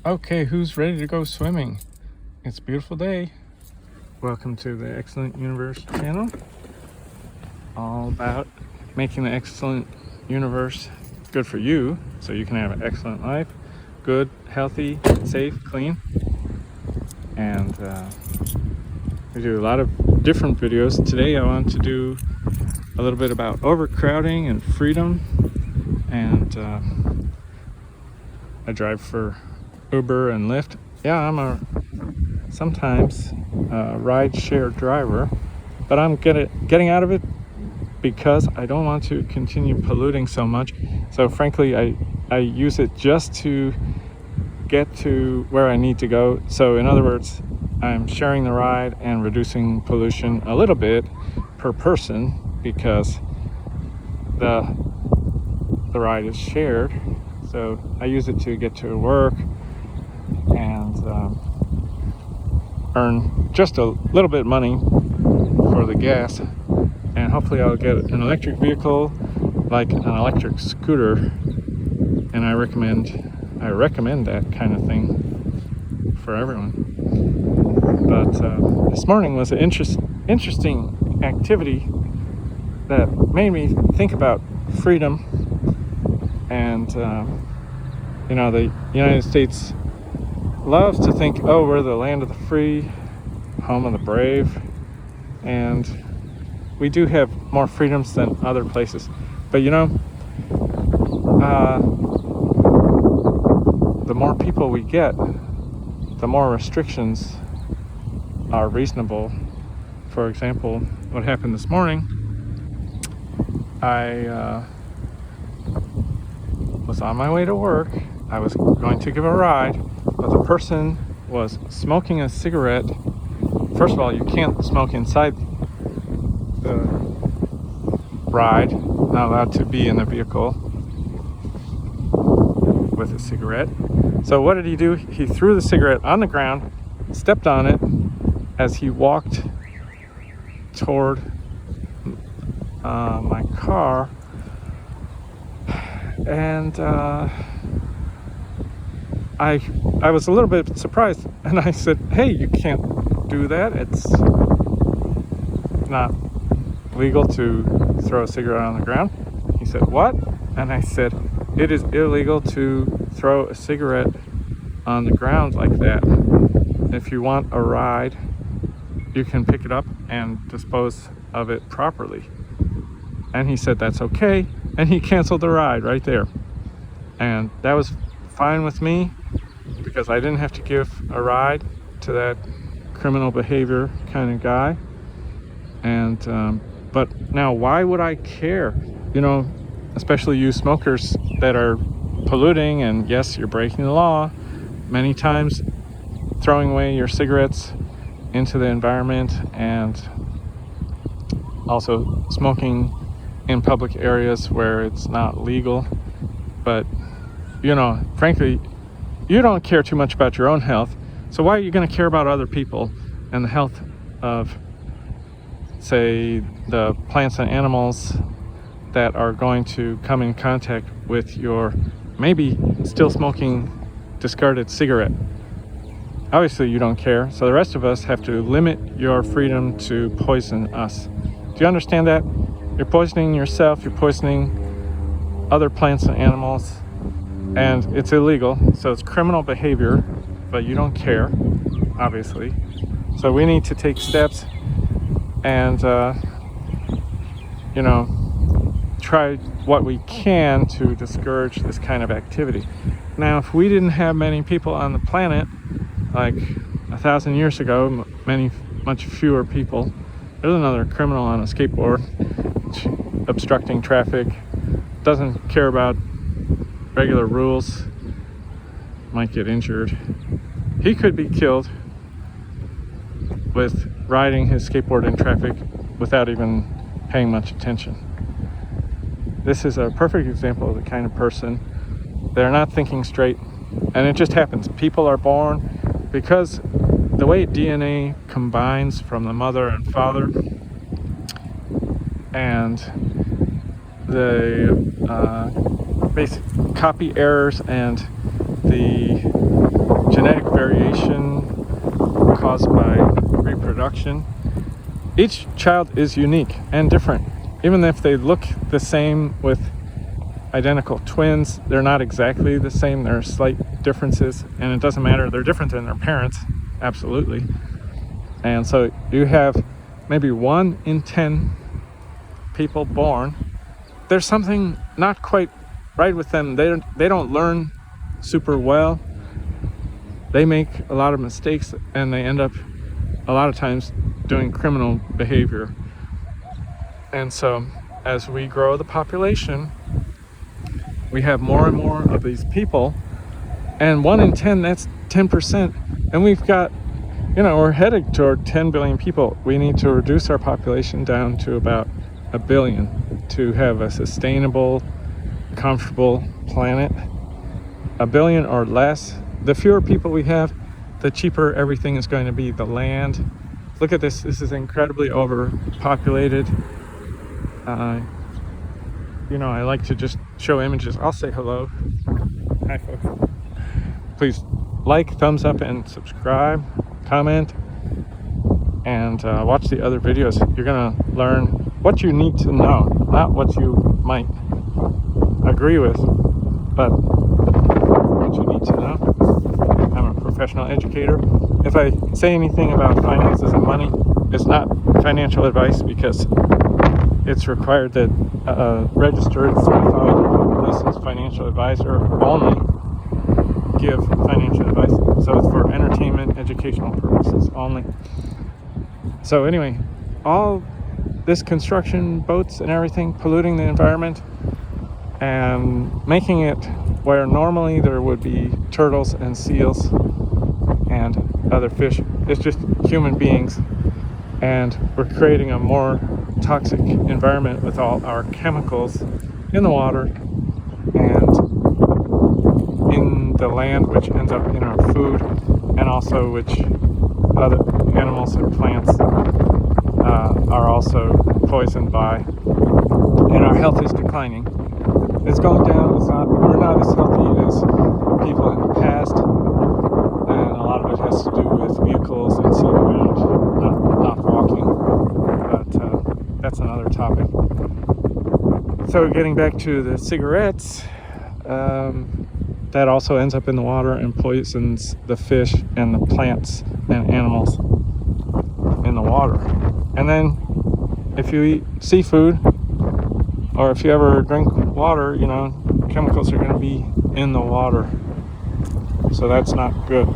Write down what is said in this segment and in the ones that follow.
Okay, who's ready to go swimming? It's a beautiful day. Welcome to the Excellent Universe channel. All about making the excellent universe good for you so you can have an excellent life. Good, healthy, safe, clean. And we do a lot of different videos. Today I want to do a little bit about overcrowding and freedom. And I drive for Uber and Lyft. Yeah, I'm sometimes a ride-share driver, but I'm getting out of it because I don't want to continue polluting so much. So frankly, I use it just to get to where I need to go. So in other words, I'm sharing the ride and reducing pollution a little bit per person because the ride is shared. So I use it to get to work and earn just a little bit of money for the gas, and hopefully I'll get an electric vehicle like an electric scooter, and I recommend that kind of thing for everyone. But this morning was an interesting activity that made me think about freedom. And the United States loves to think, oh, we're the land of the free, home of the brave, and we do have more freedoms than other places. But the more people we get, the more restrictions are reasonable. For example, what happened this morning, I was on my way to work. I was going to give a ride, but the person was smoking a cigarette. First of all, you can't smoke inside the ride, not allowed to be in the vehicle with a cigarette. So what did he do? He threw the cigarette on the ground, stepped on it as he walked toward my car, and I was a little bit surprised, and I said, hey, you can't do that. It's not legal to throw a cigarette on the ground. He said, what? And I said, it is illegal to throw a cigarette on the ground like that. If you want a ride, you can pick it up and dispose of it properly. And he said, that's okay. And he canceled the ride right there. And that was fine with me because I didn't have to give a ride to that criminal behavior kind of guy. And but now, why would I care? Especially you smokers that are polluting, and yes, you're breaking the law many times, throwing away your cigarettes into the environment, and also smoking in public areas where it's not legal. But frankly, you don't care too much about your own health, so why are you going to care about other people and the health of, say, the plants and animals that are going to come in contact with your maybe still smoking discarded cigarette? Obviously you don't care, so the rest of us have to limit your freedom to poison us. Do you understand that? You're poisoning yourself, you're poisoning other plants and animals, and it's illegal, so it's criminal behavior, but you don't care, obviously. So we need to take steps and try what we can to discourage this kind of activity. Now, if we didn't have many people on the planet, like 1,000 years ago, much fewer people. There's another criminal on a skateboard obstructing traffic, doesn't care about regular rules, might get injured. He could be killed with riding his skateboard in traffic without even paying much attention. This is a perfect example of the kind of person they're not thinking straight, and it just happens. People are born because the way DNA combines from the mother and father, and the basic copy errors and the caused by reproduction. Each child is unique and different. Even if they look the same with identical twins, they're not exactly the same. There are slight differences, and it doesn't matter. They're different than their parents, absolutely. And so you have maybe 1 in 10 people born. There's something not quite right with them. They don't learn super well. They make a lot of mistakes, and they end up a lot of times doing criminal behavior. And so as we grow the population, we have more and more of these people, and 1 in 10, that's 10%. And we've got, we're headed toward 10 billion people. We need to reduce our population down to about 1 billion to have a sustainable, comfortable planet. 1 billion or less. The fewer people we have, the cheaper everything is going to be. The land. Look at this. This is incredibly overpopulated. I like to just show images. I'll say hello. Hi, folks. Please like, thumbs up, and subscribe, comment, and watch the other videos. You're going to learn what you need to know, not what you might agree with, but what you need to know. I'm a professional educator. If I say anything about finances and money, it's not financial advice, because it's required that a registered, certified, licensed financial advisor only give financial advice. So it's for entertainment, educational purposes only. So anyway, all this construction, boats and everything, polluting the environment and making it where normally there would be turtles and seals and other fish. It's just human beings, and we're creating a more toxic environment with all our chemicals in the water and in the land, which ends up in our food, and also which other animals and plants are also poisoned by, and our health is declining. It's going down. We're not as healthy as people in the past, and a lot of it has to do with vehicles and sitting around, not walking. But that's another topic. So getting back to the cigarettes, that also ends up in the water and poisons the fish and the plants and animals in the water. And then if you eat seafood, or if you ever drink water, chemicals are going to be in the water. So that's not good.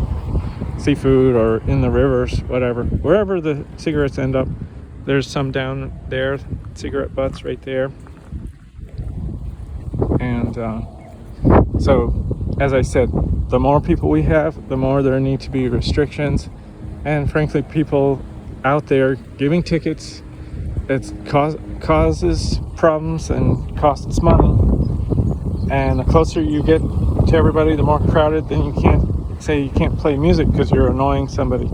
Seafood or in the rivers, whatever. Wherever the cigarettes end up, there's some down there, cigarette butts right there. And so, as I said, the more people we have, the more there need to be restrictions. And frankly, people out there giving tickets, it causes problems and costs money. And the closer you get to everybody, the more crowded, then you can't play music because you're annoying somebody.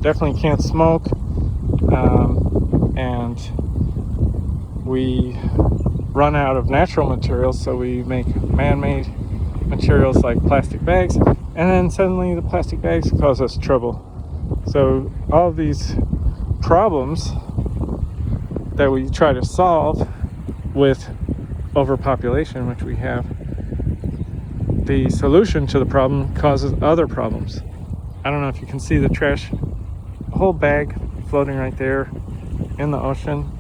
Definitely can't smoke. And we run out of natural materials, so we make man-made materials like plastic bags, and then suddenly the plastic bags cause us trouble. So all of these problems that we try to solve with overpopulation, which we have, the solution to the problem causes other problems. I don't know if you can see the trash, a whole bag floating right there in the ocean.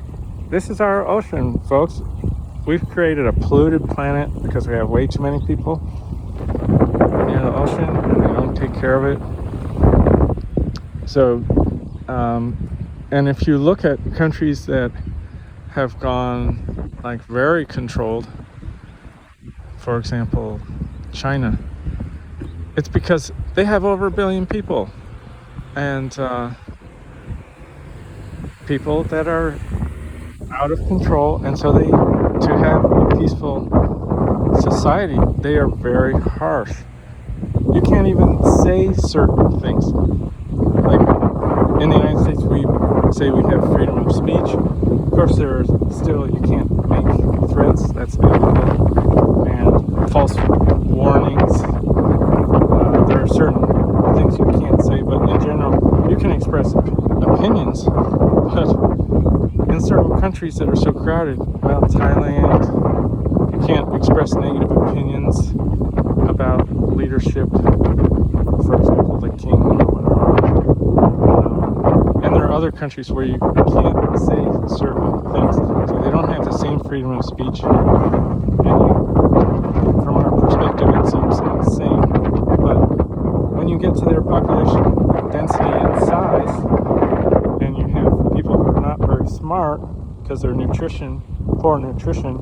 This is our ocean, folks. We've created a polluted planet because we have way too many people near the ocean, and we don't take care of it. So, and if you look at countries that have gone like very controlled, for example, China, it's because they have over 1 billion people, and people that are out of control, and so to have a peaceful society, they are very harsh. You can't even say certain things. Like in the United States, we say we have freedom of speech. Of course, you can't make threats. That's illegal. And false warnings. There are certain things you can't say, but in general, countries that are so crowded. Well, Thailand, you can't express negative opinions about leadership, for example, the king or whatever. And there are other countries where you can't say certain things, so they don't have the same freedom of speech. From our perspective, it seems insane. But when you get to their population density and size, and you have people who are not very smart because they're poor nutrition,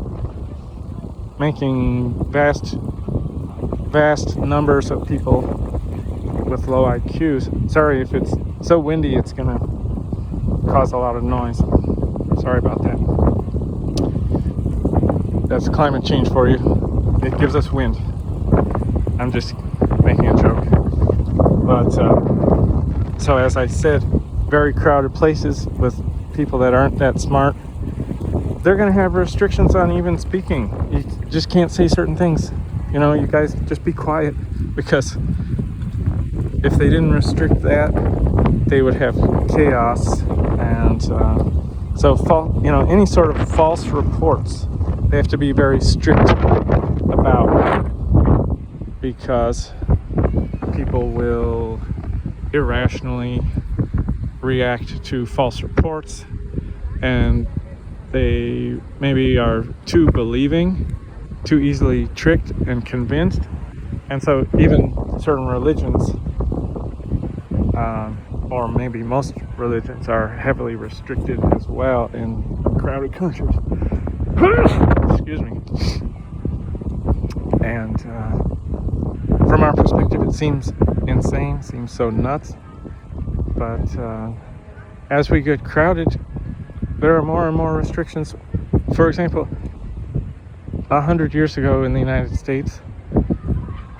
making vast numbers of people with low IQs. Sorry if it's so windy, it's gonna cause a lot of noise. Sorry about that. That's climate change for you. It gives us wind. I'm just making a joke. But so as I said, very crowded places with people that aren't that smart, they're going to have restrictions on even speaking. You just can't say certain things. You know, you guys just be quiet, because if they didn't restrict that, they would have chaos. And any sort of false reports, they have to be very strict about, because people will irrationally react to false reports, and they maybe are too believing, too easily tricked and convinced. And so even certain religions, or maybe most religions, are heavily restricted as well in crowded countries. Excuse me. And from our perspective, it seems insane, seems so nuts. But as we get crowded, there are more and more restrictions. For example, 100 years ago in the United States,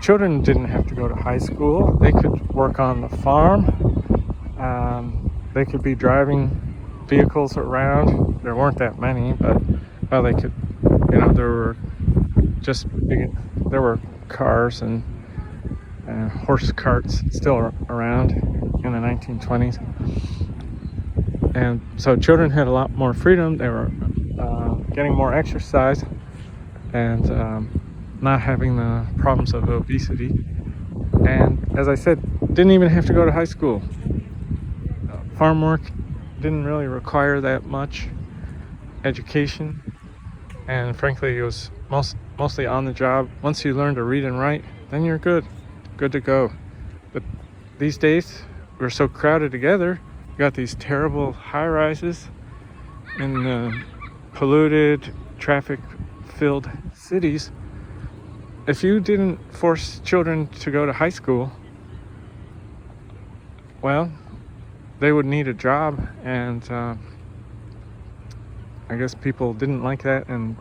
children didn't have to go to high school. They could work on the farm. They could be driving vehicles around. There weren't that many, but they could. There were cars and horse carts still around in the 1920s. And so children had a lot more freedom. They were getting more exercise and not having the problems of obesity. And as I said, didn't even have to go to high school. Farm work didn't really require that much education. And frankly, it was mostly on the job. Once you learn to read and write, then you're good to go. But these days, we're so crowded together. You got these terrible high-rises in the polluted, traffic-filled cities. If you didn't force children to go to high school, well, they would need a job, and I guess people didn't like that and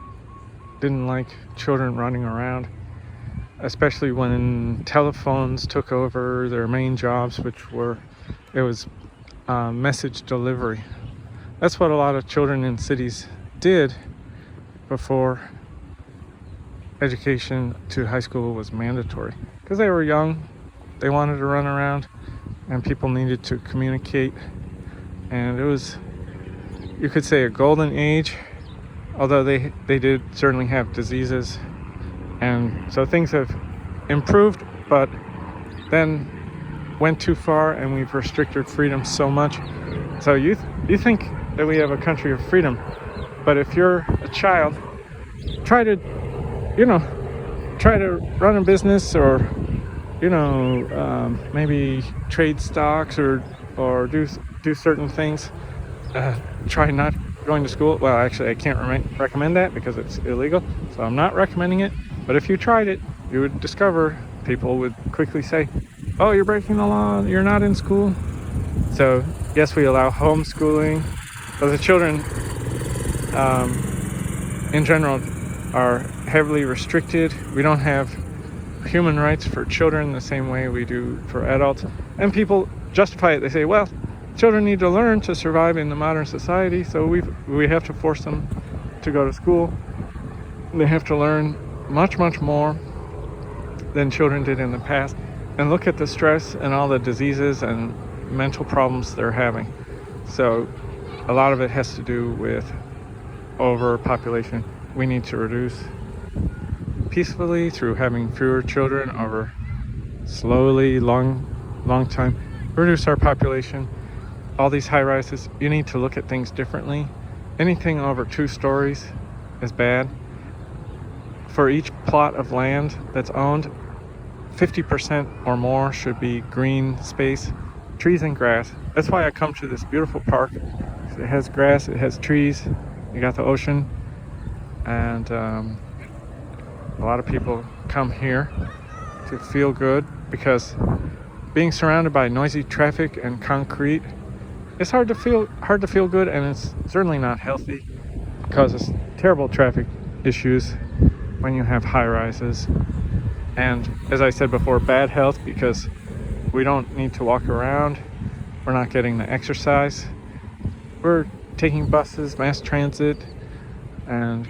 didn't like children running around, especially when telephones took over their main jobs, which was message delivery. That's what a lot of children in cities did before education to high school was mandatory, because they were young, they wanted to run around, and people needed to communicate. And it was, you could say, a golden age, although they did certainly have diseases. And so things have improved, but then went too far, and we've restricted freedom so much. So you think that we have a country of freedom, but if you're a child, try to run a business, or maybe trade stocks, or do certain things. Try not going to school. Well, actually, I can't recommend that because it's illegal, so I'm not recommending it. But if you tried it, you would discover people would quickly say, "Oh, you're breaking the law. You're not in school." So yes, we allow homeschooling, but the children, in general, are heavily restricted. We don't have human rights for children the same way we do for adults. And people justify it. They say, well, children need to learn to survive in the modern society, so we have to force them to go to school. They have to learn much, much more than children did in the past. And look at the stress and all the diseases and mental problems they're having. So a lot of it has to do with overpopulation we need to reduce peacefully through having fewer children over slowly, long time, reduce our population. All these high rises, you need to look at things differently. Anything over 2 stories is bad. For each plot of land that's owned, 50% or more should be green space, trees and grass. That's why I come to this beautiful park. It has grass, it has trees, you got the ocean, and a lot of people come here to feel good, because being surrounded by noisy traffic and concrete, it's hard to feel good, and it's certainly not healthy. It causes terrible traffic issues when you have high rises, and as I said before, bad health, because we don't need to walk around, we're not getting the exercise, we're taking buses, mass transit, and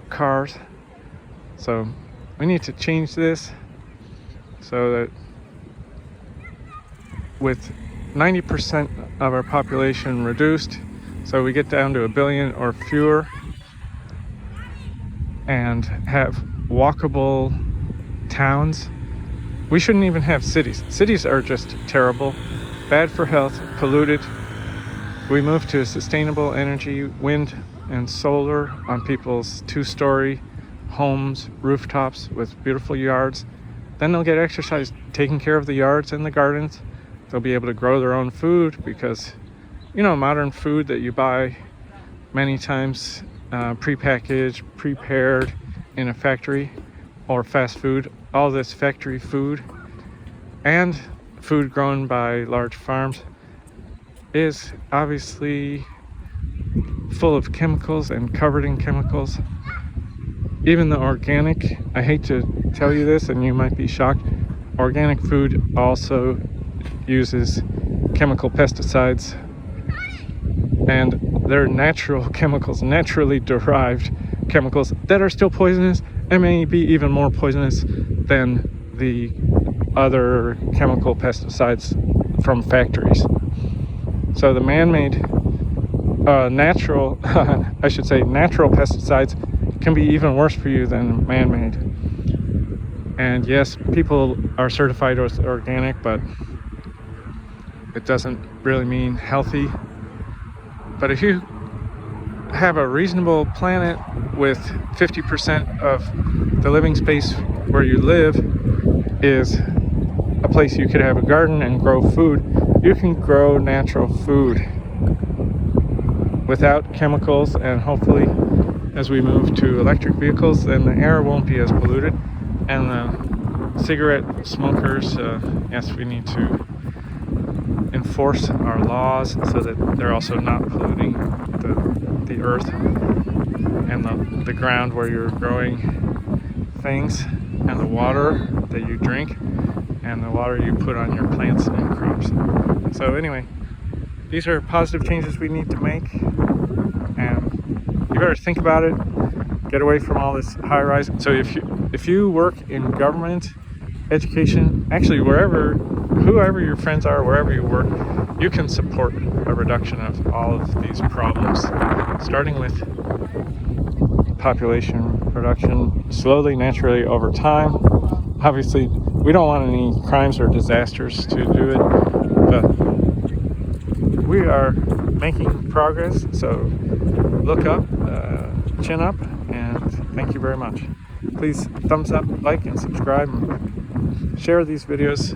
cars. So we need to change this so that with 90% of our population reduced, so we get down to 1 billion or fewer, and have walkable towns. We shouldn't even have cities. Cities are just terrible, bad for health, polluted. We move to sustainable energy, wind and solar on people's 2-story homes, rooftops with beautiful yards. Then they'll get exercise taking care of the yards and the gardens. They'll be able to grow their own food, because, you know, modern food that you buy many times prepackaged, prepared in a factory, or fast food, all this factory food and food grown by large farms is obviously full of chemicals and covered in chemicals. Even the organic, I hate to tell you this and you might be shocked, organic food also uses chemical pesticides, and they're natural chemicals, naturally derived chemicals that are still poisonous and may be even more poisonous than the other chemical pesticides from factories. So the man-made, natural, I should say natural pesticides can be even worse for you than man-made. And yes, people are certified as organic, but it doesn't really mean healthy. But if you have a reasonable planet with 50% of the living space where you live is a place you could have a garden and grow food, you can grow natural food without chemicals, and hopefully as we move to electric vehicles, then the air won't be as polluted. And the cigarette smokers, yes, we need to enforce our laws so that they're also not polluting the earth and the ground where you're growing things, and the water that you drink, and the water you put on your plants and crops. So anyway, these are positive changes we need to make, and you better think about it. Get away from all this high rise. So if you work in government, education, actually whoever your friends are, wherever you work, you can support a reduction of all of these problems, starting with population reduction slowly, naturally, over time. Obviously, we don't want any crimes or disasters to do it, but we are making progress. So look up, chin up, and thank you very much. Please thumbs up, like, and subscribe, and share these videos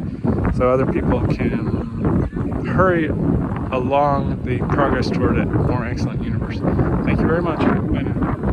so other people can hurry along the progress toward a more excellent universe. Thank you very much. Bye now.